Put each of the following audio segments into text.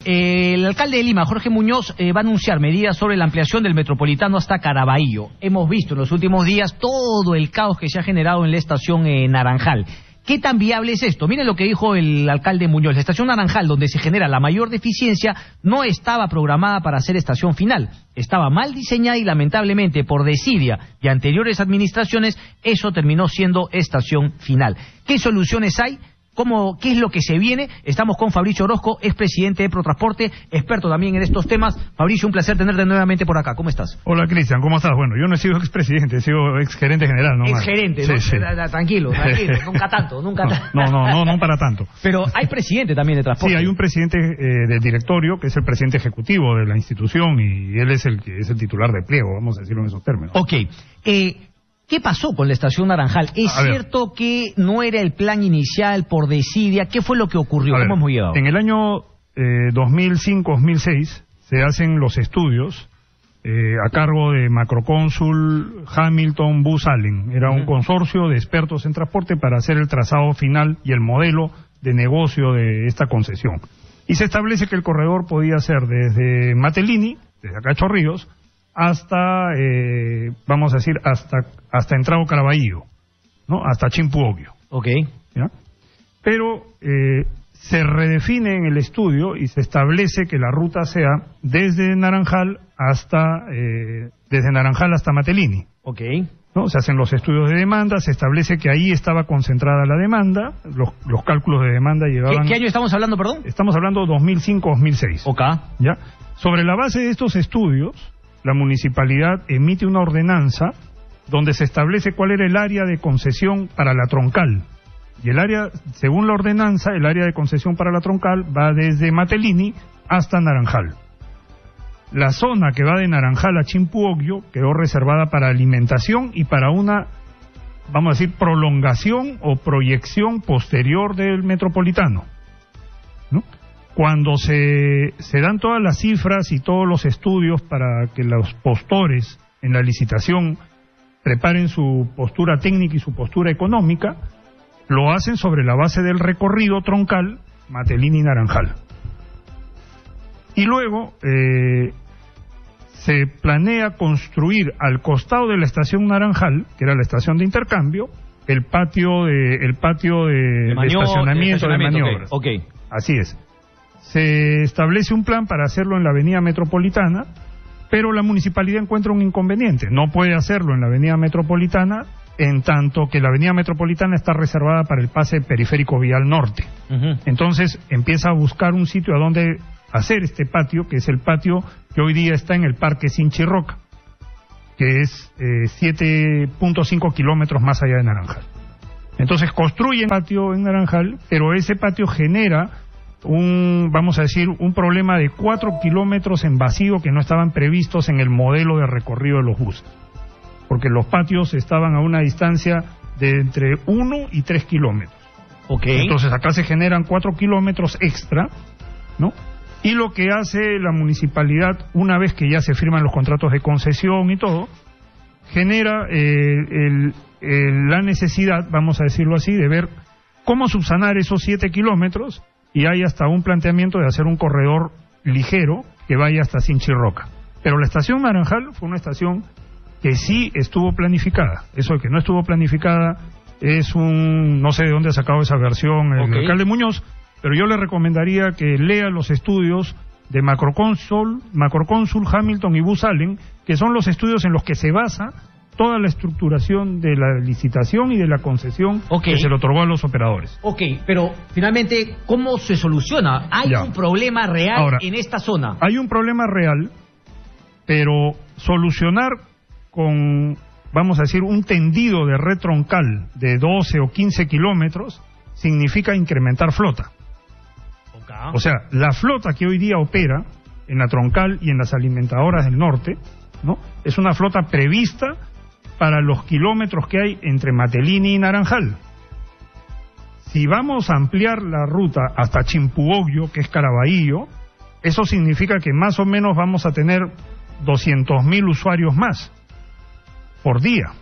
El alcalde de Lima, Jorge Muñoz, va a anunciar medidas sobre la ampliación del metropolitano hasta Caraballo. Hemos visto en los últimos días todo el caos que se ha generado en la estación Naranjal. ¿Qué tan viable es esto? Miren lo que dijo el alcalde Muñoz. La estación Naranjal, donde se genera la mayor deficiencia, no estaba programada para ser estación final. Estaba mal diseñada y lamentablemente por desidia de anteriores administraciones, eso terminó siendo estación final. ¿Qué soluciones hay? ¿Qué es lo que se viene? Estamos con Fabricio Orozco, expresidente de Protransporte, experto también en estos temas. Fabricio, un placer tenerte nuevamente por acá. ¿Cómo estás? Hola, Cristian, ¿cómo estás? Bueno, yo no he sido expresidente, he sido exgerente general, ¿no? Exgerente, ¿no? Sí. Tranquilo, nunca tanto. No para tanto. Pero hay presidente también de Transporte. Sí, hay un presidente del directorio, que es el presidente ejecutivo de la institución, y él es el titular de pliego, vamos a decirlo en esos términos. Ok. ¿Qué pasó con la estación Naranjal? ¿Es cierto que no era el plan inicial por desidia? ¿Qué fue lo que ocurrió? ¿Cómo hemos llegado? En el año 2005-2006 se hacen los estudios a cargo de Macrocónsul, Hamilton, Bus Allen. Era un consorcio de expertos en transporte para hacer el trazado final y el modelo de negocio de esta concesión. Y se establece que el corredor podía ser desde Matelini, desde acá a Chorrillos, hasta, vamos a decir, hasta Entrado Caraballo, ¿no? Hasta Chimpuogio. Ok. ¿Ya? Pero se redefine en el estudio y se establece que la ruta sea desde Naranjal hasta Matelini. Ok. ¿No? Se hacen los estudios de demanda, se establece que ahí estaba concentrada la demanda, los cálculos de demanda llevaban... ¿Qué año estamos hablando, perdón? Estamos hablando 2005-2006. Ok. ¿Ya? Sobre la base de estos estudios, la municipalidad emite una ordenanza donde se establece cuál era el área de concesión para la troncal. Y el área, según la ordenanza, el área de concesión para la troncal va desde Matelini hasta Naranjal. La zona que va de Naranjal a Chimpuogio quedó reservada para alimentación y para una, vamos a decir, prolongación o proyección posterior del metropolitano, ¿no? Cuando se dan todas las cifras y todos los estudios para que los postores en la licitación preparen su postura técnica y su postura económica, lo hacen sobre la base del recorrido troncal Matelini-Naranjal. Y luego se planea construir al costado de la estación Naranjal, que era la estación de intercambio, el patio de estacionamiento de maniobras. Okay. Así es. Se establece un plan para hacerlo en la avenida Metropolitana, pero la municipalidad encuentra un inconveniente. No puede hacerlo en la avenida Metropolitana, en tanto que la avenida Metropolitana está reservada para el pase periférico vial norte. Entonces empieza a buscar un sitio a donde hacer este patio, que es el patio que hoy día está en el Parque Sinchirroca, que es 7.5 kilómetros más allá de Naranjal. Entonces construyen patio en Naranjal, pero ese patio genera un problema de 4 kilómetros en vacío que no estaban previstos en el modelo de recorrido de los buses, porque los patios estaban a una distancia de entre 1 y 3 kilómetros. Okay. Entonces acá se generan 4 kilómetros extra, ¿no? Y lo que hace la municipalidad, una vez que ya se firman los contratos de concesión y todo, genera la necesidad, vamos a decirlo así, de ver cómo subsanar esos 7 kilómetros. Y hay hasta un planteamiento de hacer un corredor ligero que vaya hasta Sinchirroca. Pero la estación Naranjal fue una estación que sí estuvo planificada. Eso de que no estuvo planificada es no sé de dónde ha sacado esa versión el alcalde Muñoz, pero yo le recomendaría que lea los estudios de Macrocónsul, Hamilton y Bus Allen, que son los estudios en los que se basa toda la estructuración de la licitación y de la concesión que se le otorgó a los operadores. Pero finalmente, ¿cómo se soluciona? ¿Hay un problema real en esta zona? Hay un problema real, pero solucionar con, vamos a decir, un tendido de red troncal de 12 o 15 kilómetros significa incrementar flota. O sea, la flota que hoy día opera en la troncal y en las alimentadoras del norte, ¿no? Es una flota prevista para los kilómetros que hay entre Matelini y Naranjal. Si vamos a ampliar la ruta hasta Chimpuogio, que es Caraballo, eso significa que más o menos vamos a tener 200.000 usuarios más por día,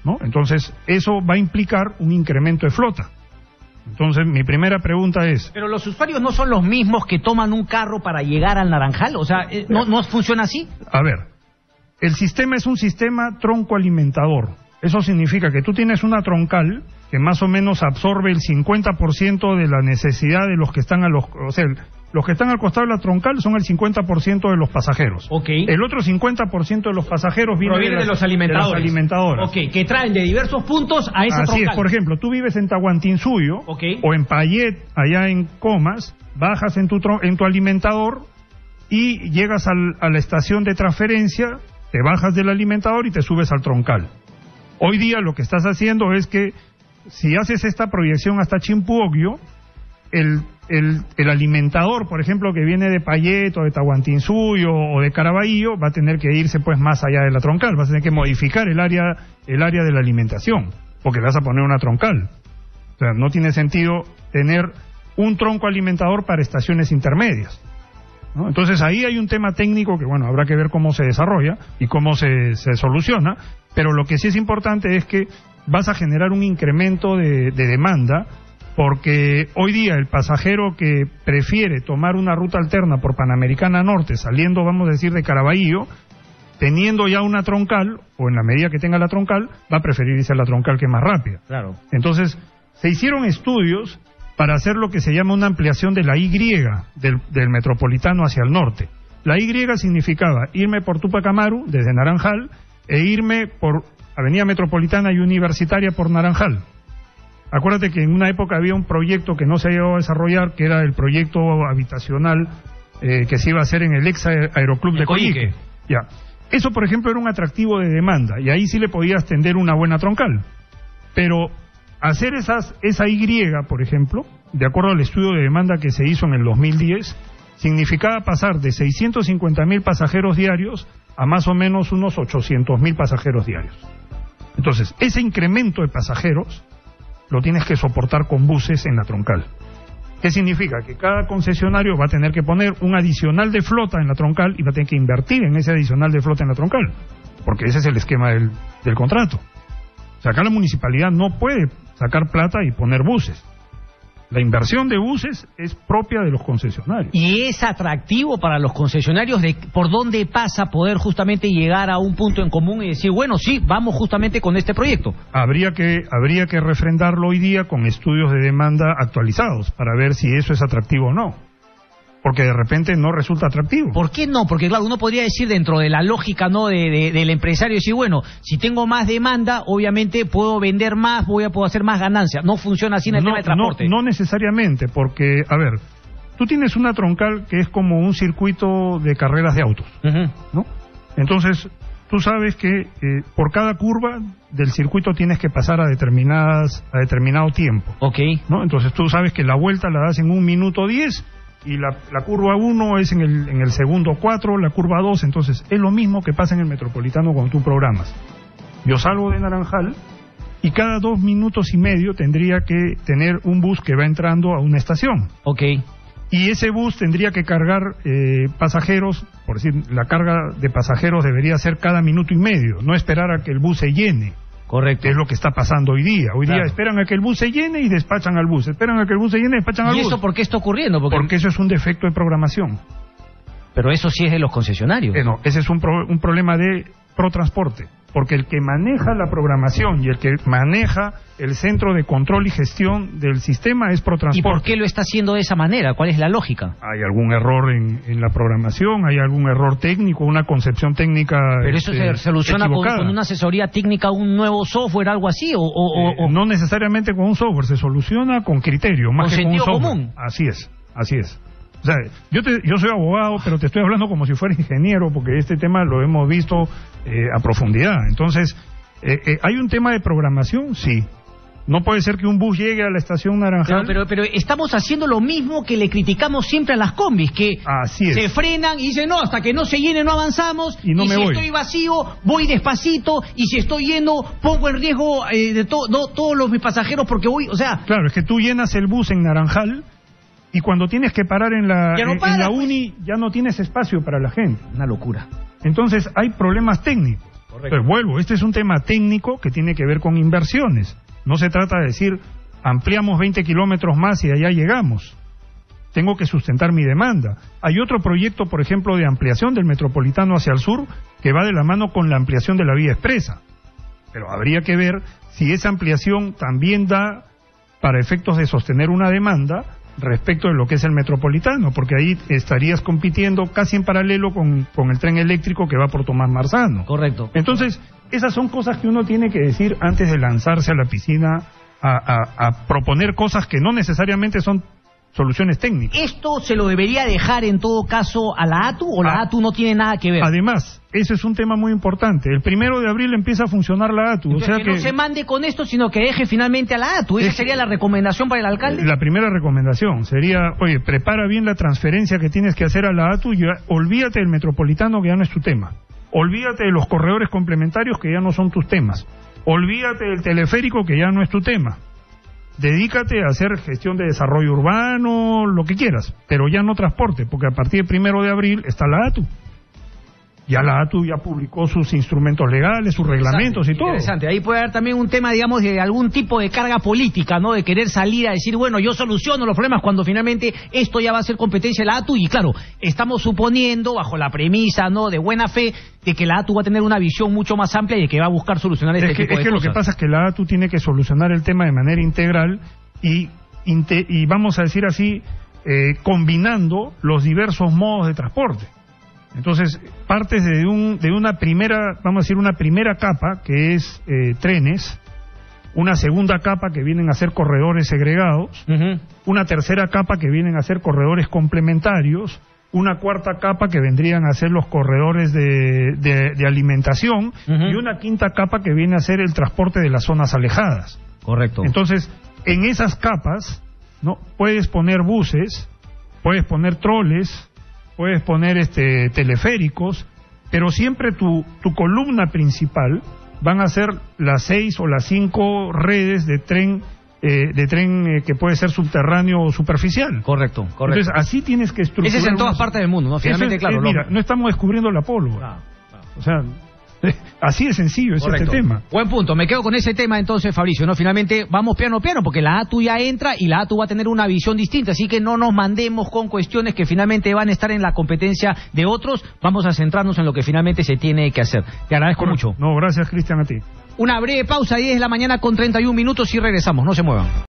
¿no? Entonces, eso va a implicar un incremento de flota, Entonces, mi primera pregunta es... Pero los usuarios no son los mismos que toman un carro para llegar al Naranjal, o sea, ¿no funciona así? A ver, el sistema es un sistema troncoalimentador. Eso significa que tú tienes una troncal que más o menos absorbe el 50% de la necesidad de los que están los que están al costado de la troncal son el 50% de los pasajeros. Okay. El otro 50% de los pasajeros proviene de los alimentadores. De las alimentadoras. Okay, que traen de diversos puntos a esa troncal. Así es, por ejemplo, tú vives en Tahuantinsuyo o en Payet, allá en Comas, bajas en tu alimentador y llegas a la estación de transferencia, te bajas del alimentador y te subes al troncal. Hoy día lo que estás haciendo es que si haces esta proyección hasta Chimpuogyo, el alimentador, por ejemplo, que viene de Payet o de Tahuantinsuyo o de Caraballo, va a tener que irse pues más allá de la troncal, vas a tener que modificar el área de la alimentación, porque le vas a poner una troncal. O sea, no tiene sentido tener un tronco alimentador para estaciones intermedias, ¿no? Entonces ahí hay un tema técnico que, bueno, habrá que ver cómo se desarrolla y cómo se soluciona, pero lo que sí es importante es que vas a generar un incremento de demanda, porque hoy día el pasajero que prefiere tomar una ruta alterna por Panamericana Norte, saliendo, vamos a decir, de Caraballo, teniendo ya una troncal, o en la medida que tenga la troncal, va a preferir irse a la troncal que es más rápida. Claro. Entonces, se hicieron estudios para hacer lo que se llama una ampliación de la Y del metropolitano hacia el norte. La Y significaba irme por Tupac Amaru, desde Naranjal, e irme por Avenida Metropolitana y Universitaria por Naranjal. Acuérdate que en una época había un proyecto que no se llegó a desarrollar, que era el proyecto habitacional que se iba a hacer en el ex Aeroclub de Coyique. Ya. Eso, por ejemplo, era un atractivo de demanda, y ahí sí le podías tender una buena troncal. Pero hacer esa Y, por ejemplo, de acuerdo al estudio de demanda que se hizo en el 2010, significaba pasar de 650.000 pasajeros diarios a más o menos unos 800.000 pasajeros diarios. Entonces, ese incremento de pasajeros lo tienes que soportar con buses en la troncal. ¿Qué significa? Que cada concesionario va a tener que poner un adicional de flota en la troncal y va a tener que invertir en ese adicional de flota en la troncal, porque ese es el esquema del contrato. O sea, acá la municipalidad no puede sacar plata y poner buses. La inversión de buses es propia de los concesionarios. Y es atractivo para los concesionarios de por dónde pasa poder justamente llegar a un punto en común y decir, bueno, sí, vamos justamente con este proyecto. Habría que refrendarlo hoy día con estudios de demanda actualizados para ver si eso es atractivo o no. Porque de repente no resulta atractivo. ¿Por qué no? Porque claro, uno podría decir dentro de la lógica, ¿no?, del empresario, decir, bueno, si tengo más demanda, obviamente puedo vender más, puedo hacer más ganancias. No funciona así en el tema de transporte. No necesariamente, porque, a ver, tú tienes una troncal que es como un circuito de carreras de autos, ¿no? Entonces, tú sabes que por cada curva del circuito tienes que pasar a determinado tiempo. Ok. ¿No? Entonces tú sabes que la vuelta la das en 1 minuto 10 y la curva 1 es en el segundo 4, la curva 2, entonces es lo mismo que pasa en el metropolitano cuando tú programas. Yo salgo de Naranjal y cada 2 minutos y medio tendría que tener un bus que va entrando a una estación. Ok. Y ese bus tendría que cargar pasajeros, por decir, la carga de pasajeros debería ser cada minuto y medio, no esperar a que el bus se llene. Correcto. Es lo que está pasando hoy día. Hoy día esperan a que el bus se llene y despachan al bus. Esperan a que el bus se llene y despachan al bus. ¿Y eso por qué está ocurriendo? Porque eso es un defecto de programación. Pero eso sí es de los concesionarios. No, ese es un problema de ProTransporte. Porque el que maneja la programación y el que maneja el centro de control y gestión del sistema es ProTransporte. ¿Y por qué lo está haciendo de esa manera? ¿Cuál es la lógica? Hay algún error en la programación, hay algún error técnico, una concepción técnica. ¿Pero eso se soluciona con una asesoría técnica, un nuevo software, algo así? No necesariamente con un software, se soluciona con criterio, más que con un software. Común. Así es. O sea, yo soy abogado, pero te estoy hablando como si fuera ingeniero, porque este tema lo hemos visto a profundidad. Entonces, ¿hay un tema de programación? Sí. No puede ser que un bus llegue a la estación Naranjal. Pero estamos haciendo lo mismo que le criticamos siempre a las combis, que se frenan y dicen, no, hasta que no se llene no avanzamos, y si estoy vacío, voy despacito, y si estoy lleno, pongo en riesgo de todos mis pasajeros porque voy, o sea... Claro, es que tú llenas el bus en Naranjal y cuando tienes que parar en la uni ya no tienes espacio para la gente. Una locura. Entonces hay problemas técnicos. Correcto. Pero vuelvo, este es un tema técnico que tiene que ver con inversiones. No se trata de decir, ampliamos 20 kilómetros más y allá llegamos. Tengo que sustentar mi demanda. Hay otro proyecto, por ejemplo, de ampliación del Metropolitano hacia el sur, que va de la mano con la ampliación de la vía expresa. Pero habría que ver si esa ampliación también da para efectos de sostener una demanda respecto de lo que es el Metropolitano, porque ahí estarías compitiendo casi en paralelo con el tren eléctrico que va por Tomás Marzano. Correcto. Entonces, esas son cosas que uno tiene que decir antes de lanzarse a la piscina a proponer cosas que no necesariamente son soluciones técnicas. ¿Esto se lo debería dejar en todo caso a la ATU o la ATU no tiene nada que ver? Además, ese es un tema muy importante. El 1 de abril empieza a funcionar la ATU. Entonces, o sea que no se mande con esto, sino que deje finalmente a la ATU. ¿Esa sería la recomendación para el alcalde? La primera recomendación sería, oye, prepara bien la transferencia que tienes que hacer a la ATU y olvídate del Metropolitano, que ya no es tu tema. Olvídate de los corredores complementarios, que ya no son tus temas. Olvídate del teleférico, que ya no es tu tema. Dedícate a hacer gestión de desarrollo urbano, lo que quieras, pero ya no transporte, porque a partir del 1 de abril está la ATU. Ya la ATU ya publicó sus instrumentos legales, sus reglamentos y todo. Interesante, ahí puede haber también un tema, digamos, de algún tipo de carga política, ¿no? De querer salir a decir, bueno, yo soluciono los problemas cuando finalmente esto ya va a ser competencia de la ATU. Y claro, estamos suponiendo, bajo la premisa, ¿no?, de buena fe, de que la ATU va a tener una visión mucho más amplia y de que va a buscar solucionar este tipo de cosas. Es que lo que pasa es que la ATU tiene que solucionar el tema de manera integral y vamos a decir así, combinando los diversos modos de transporte. Entonces, partes de una primera, vamos a decir, una primera capa, que es trenes, una segunda capa que vienen a ser corredores segregados, una tercera capa que vienen a ser corredores complementarios, una cuarta capa que vendrían a ser los corredores de alimentación, y una quinta capa que viene a ser el transporte de las zonas alejadas. Correcto. Entonces, en esas capas, ¿no?, puedes poner buses, puedes poner troles, puedes poner teleféricos, pero siempre tu columna principal van a ser las 6 o las 5 redes de tren que puede ser subterráneo o superficial. Correcto. Entonces, así tienes que estructurar. Ese es en todas partes del mundo, ¿no? Finalmente, claro. Mira, no estamos descubriendo la pólvora. O sea, así de sencillo es este tema. Buen punto, me quedo con ese tema entonces, Fabricio, ¿no? Finalmente vamos piano a piano, porque la ATU ya entra y la ATU va a tener una visión distinta, así que no nos mandemos con cuestiones que finalmente van a estar en la competencia de otros. Vamos a centrarnos en lo que finalmente se tiene que hacer. Te agradezco mucho. No, gracias, Cristian, a ti. Una breve pausa, 10 de la mañana con 31 minutos y regresamos, no se muevan.